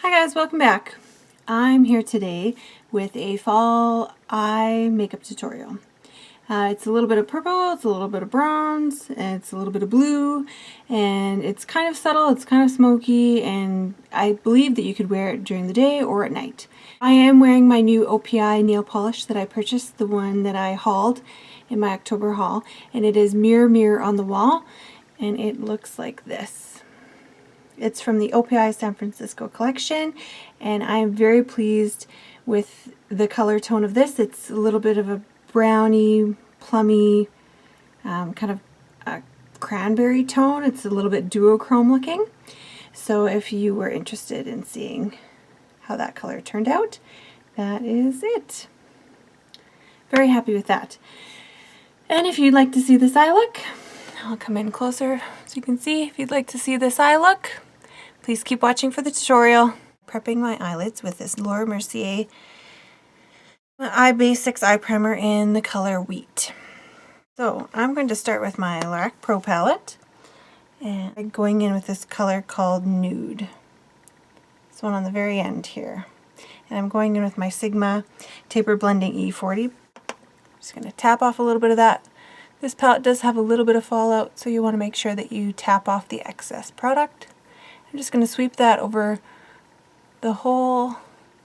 Hi guys, welcome back. I'm here today with a fall eye makeup tutorial. It's a little bit of purple, it's a little bit of bronze, and it's a little bit of blue, and it's kind of subtle, it's kind of smoky, and I believe that you could wear it during the day or at night. I am wearing my new OPI nail polish that I purchased, the one that I hauled in my October haul, and it is Muir Muir on the wall, and it looks like this. It's from the OPI San Francisco collection, and I'm very pleased with the color tone of this. It's a little bit of a browny, plummy, kind of a cranberry tone. It's a little bit duochrome looking. So if you were interested in seeing how that color turned out, that is it. Very happy with that. And if you'd like to see this eye look, I'll come in closer so you can see. If you'd like to see this eye look, please keep watching for the tutorial. Prepping my eyelids with this Laura Mercier Eye Basics Eye Primer in the color Wheat. So I'm going to start with my Lorac Pro Palette, and I'm going in with this color called Nude. This one on the very end here. And I'm going in with my Sigma Taper Blending E40. Just going to tap off a little bit of that. This palette does have a little bit of fallout, so you want to make sure that you tap off the excess product. I'm just going to sweep that over the whole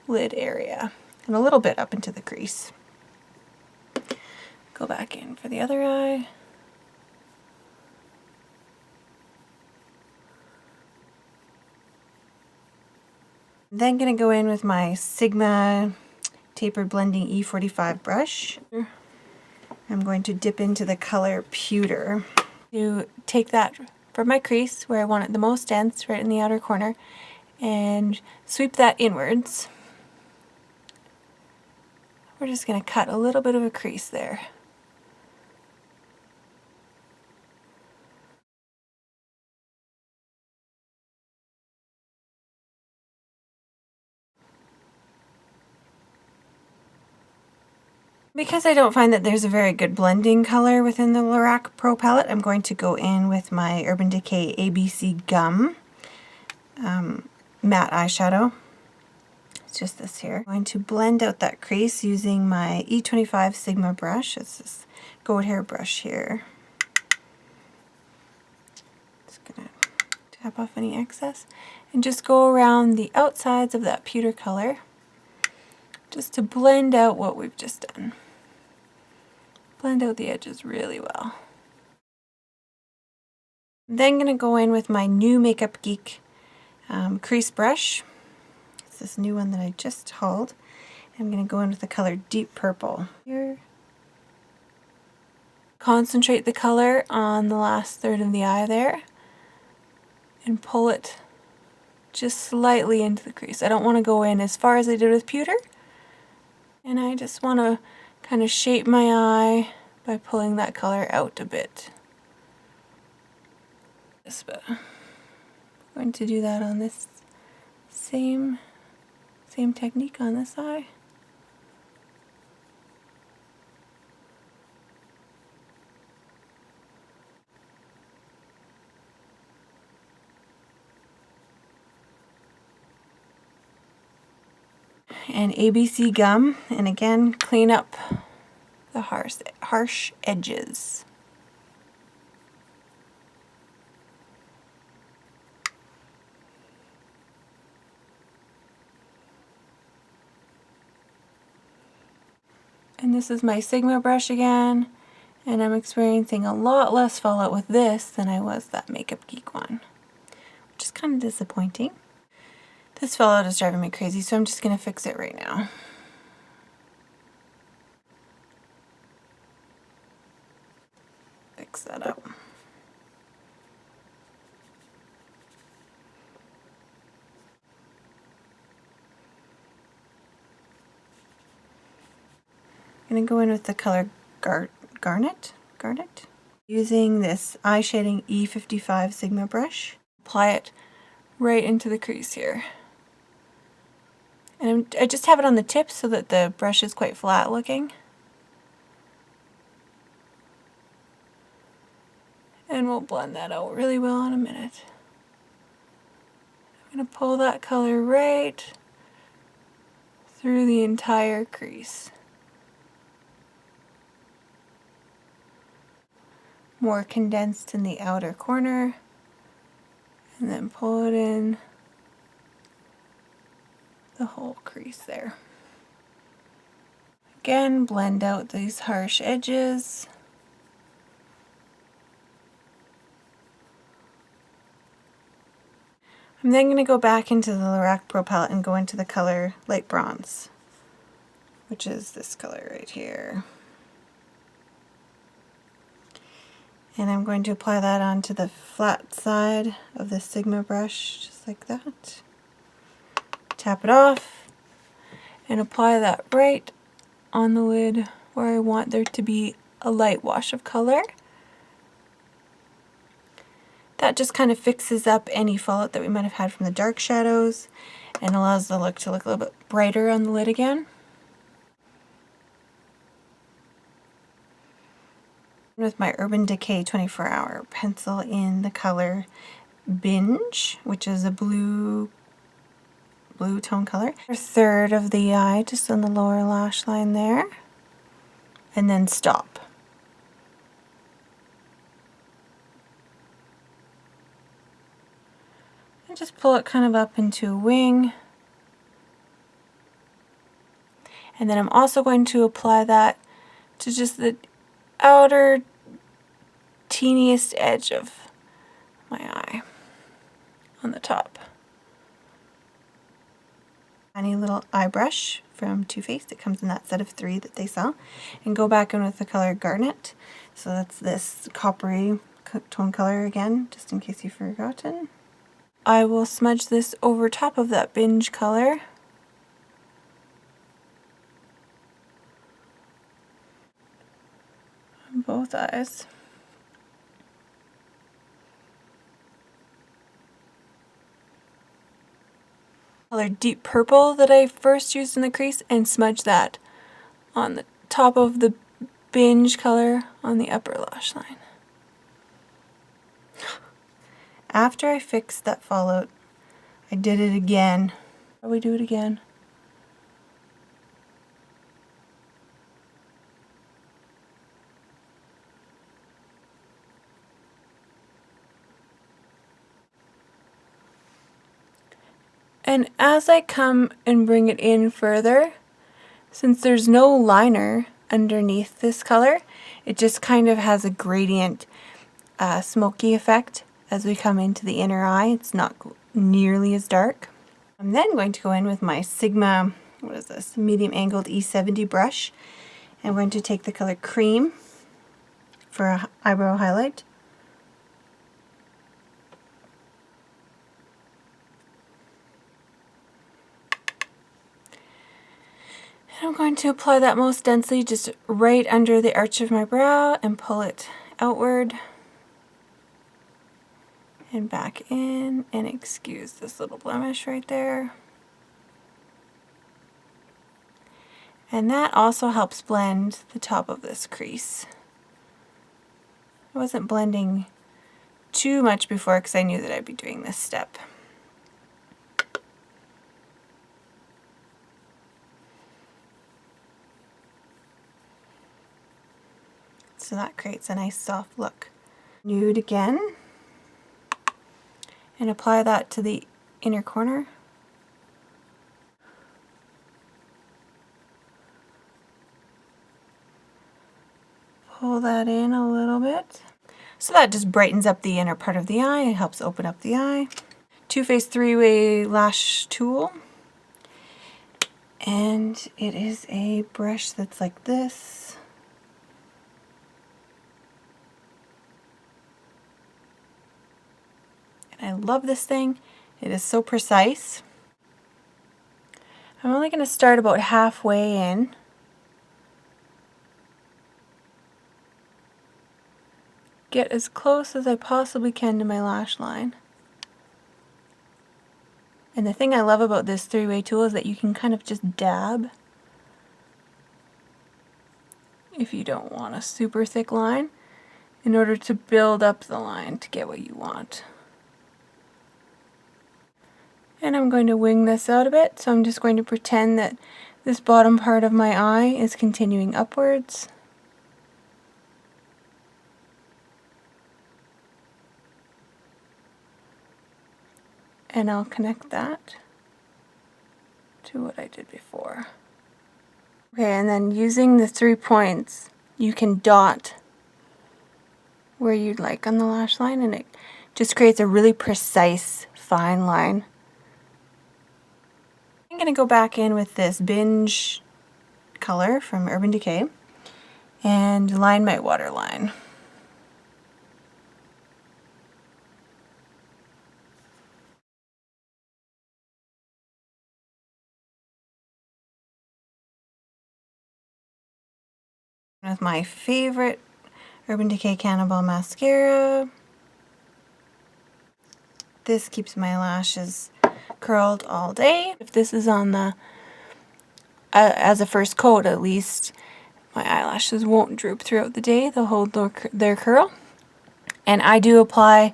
lid area and a little bit up into the crease. Go back in for the other eye. Then going to go in with my Sigma Taper Blending E45 brush. I'm going to dip into the color Pewter to take that from my crease where I want it the most dense, right in the outer corner, and sweep that inwards. We're just going to cut a little bit of a crease there. Because I don't find that there's a very good blending color within the Lorac Pro Palette, I'm going to go in with my Urban Decay ABC Gum matte eyeshadow. It's just this here. I'm going to blend out that crease using my E25 Sigma brush. It's this goat hair brush here. Just gonna tap off any excess and just go around the outsides of that pewter color just to blend out what we've just done. Blend out the edges really well. I'm then going to go in with my new Makeup Geek crease brush. It's this new one that I just hauled. I'm going to go in with the color Deep Purple. Here. Concentrate the color on the last third of the eye there and pull it just slightly into the crease. I don't want to go in as far as I did with pewter, and I just want to kind of shape my eye by pulling that color out a bit. I'm going to do that on this same technique on this eye. And ABC Gum, and again clean up the harsh edges. And this is my Sigma brush again, and I'm experiencing a lot less fallout with this than I was that Makeup Geek one, which is kind of disappointing. This fallout is driving me crazy, so I'm just going to fix it right now. Fix that up. I'm going to go in with the color Garnet, using this eye shading E55 Sigma brush. Apply it right into the crease here. And I just have it on the tip so that the brush is quite flat looking. And we'll blend that out really well in a minute. I'm I'm going to pull that color right through the entire crease. More condensed in the outer corner, and then pull it in the whole crease there. Again, blend out these harsh edges. I'm then going to go back into the Lorac Pro Palette and go into the color Light Bronze, which is this color right here. And I'm going to apply that onto the flat side of the Sigma brush, just like that. Tap it off and apply that right on the lid where I want there to be a light wash of color. That just kind of fixes up any fallout that we might have had from the dark shadows and allows the look to look a little bit brighter on the lid again. With my Urban Decay 24-hour pencil in the color Binge, which is a blue tone color. A third of the eye, just on the lower lash line there, and then stop. And just pull it kind of up into a wing. And then I'm also going to apply that to just the outer teeniest edge of my eye on the top. Tiny little eye brush from Too Faced. It comes in that set of 3 that they sell. And go back in with the color Garnet. So that's this coppery tone color again, just in case you've forgotten. I will smudge this over top of that Binge color. On both eyes. Color Deep Purple that I first used in the crease, and smudge that on the top of the Binge color on the upper lash line. After I fixed that fallout, I did it again. Probably do it again. And as I come and bring it in further, since there's no liner underneath this color, it just kind of has a gradient smoky effect as we come into the inner eye. It's not nearly as dark. I'm then going to go in with my Sigma, what is this, medium angled E70 brush. I'm going to take the color Cream for an eyebrow highlight. And I'm going to apply that most densely just right under the arch of my brow and pull it outward and back in, and excuse this little blemish right there. And that also helps blend the top of this crease. I wasn't blending too much before because I knew that I'd be doing this step. So that creates a nice soft look. Nude again, and apply that to the inner corner. Pull that in a little bit. So that just brightens up the inner part of the eye. It helps open up the eye. Too Faced 3-way lash tool. And it is a brush that's like this. I love this thing. It is so precise. I'm only going to start about halfway in. Get as close as I possibly can to my lash line. And the thing I love about this 3-way tool is that you can kind of just dab if you don't want a super thick line in order to build up the line to get what you want. And I'm going to wing this out a bit, so I'm just going to pretend that this bottom part of my eye is continuing upwards. And I'll connect that to what I did before. Okay, and then using the 3 points, you can dot where you'd like on the lash line, and it just creates a really precise, fine line. I'm going to go back in with this Binge color from Urban Decay and line my waterline. With my favorite Urban Decay Cannonball mascara. This keeps my lashes curled all day. If this is on the, as a first coat at least, my eyelashes won't droop throughout the day. They'll hold their curl. And I do apply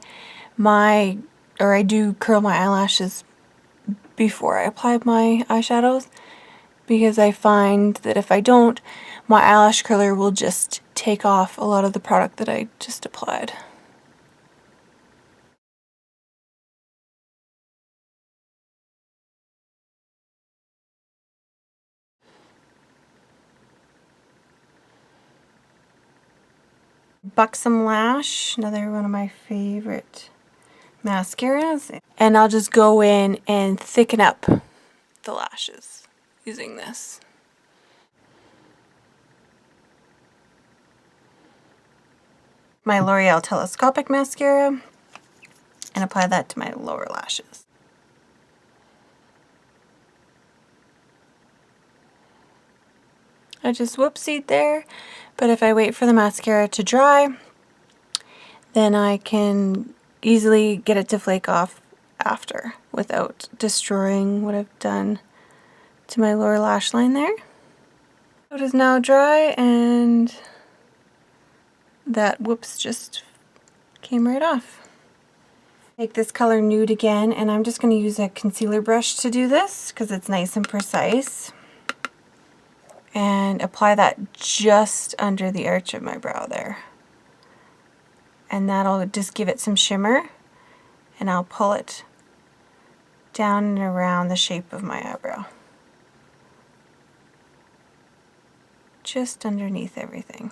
I do curl my eyelashes before I apply my eyeshadows, because I find that if I don't, my eyelash curler will just take off a lot of the product that I just applied. Buxom Lash, another one of my favorite mascaras. And I'll just go in and thicken up the lashes using this. My L'Oreal Telescopic Mascara, and apply that to my lower lashes. I just whoopsied there, but if I wait for the mascara to dry, then I can easily get it to flake off after without destroying what I've done to my lower lash line there. It is now dry, and that whoops just came right off. Take this color Nude again, and I'm just going to use a concealer brush to do this because it's nice and precise. And apply that just under the arch of my brow there. And that'll just give it some shimmer, and I'll pull it down and around the shape of my eyebrow. Just underneath everything.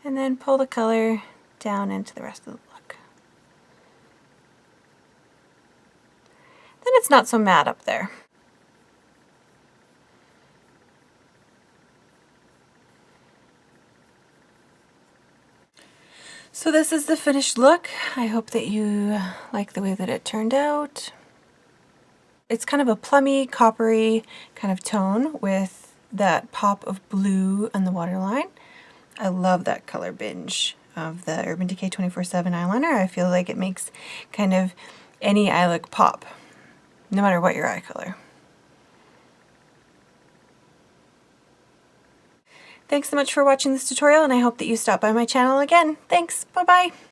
And then pull the color down into the rest of the look. Then it's not so matte up there. So this is the finished look. I hope that you like the way that it turned out. It's kind of a plummy, coppery kind of tone with that pop of blue on the waterline. I love that color Binge of the Urban Decay 24/7 eyeliner. I feel like it makes kind of any eye look pop, no matter what your eye color. Thanks so much for watching this tutorial, and I hope that you stop by my channel again. Thanks, bye-bye!